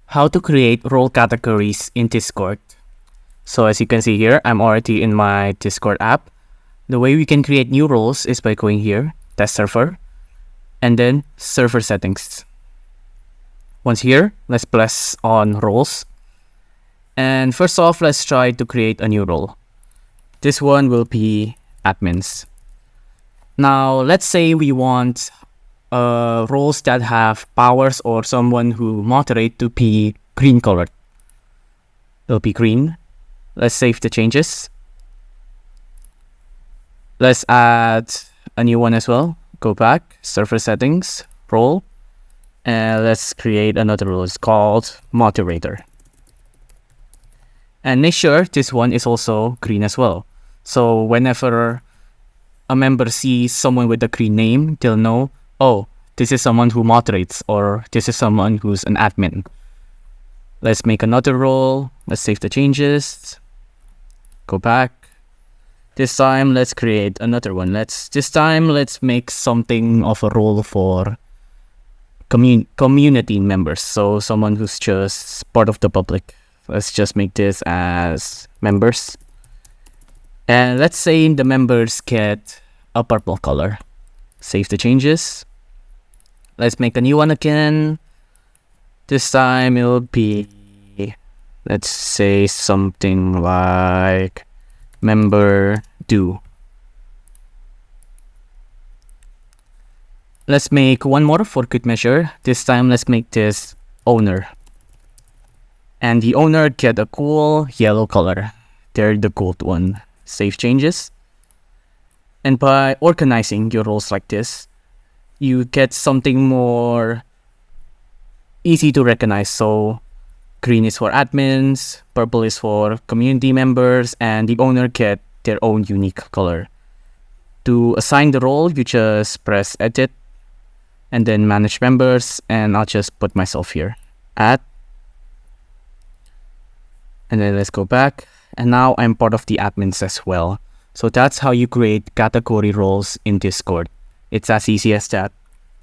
How to create role categories in Discord. So as you can see here, I'm already in my Discord app. The way we can create new roles is by going here, test server, and then server settings. Once here, let's press on roles. And first off, let's try to create a new role. This one will be admins. Now, let's say we want roles that have powers or someone who moderate to be green colored. It'll be green. Let's save the changes. Let's add a new one as well. Go back, server settings, role, and let's create another role. It's called moderator. And make sure this one is also green as well. So whenever a member sees someone with a green name, they'll know, oh, this is someone who moderates, or this is someone who's an admin. Let's make another role. Let's save the changes. Go back. This time, let's create another one. This time, let's make something of a role for community members. So someone who's just part of the public. Let's just make this as members. And let's say the members get a purple color. Save the changes. Let's make a new one again. This time it'll be, let's say something like member do. Let's make one more for good measure. This time let's make this owner. And the owner get a cool yellow color. They're the gold one. Save changes. And by organizing your roles like this, you get something more easy to recognize. So green is for admins, purple is for community members, and the owner get their own unique color. To assign the role, you just press edit and then manage members, and I'll just put myself here. Add. And then let's go back. And now I'm part of the admins as well. So that's how you create category roles in Discord. It's as easy as that.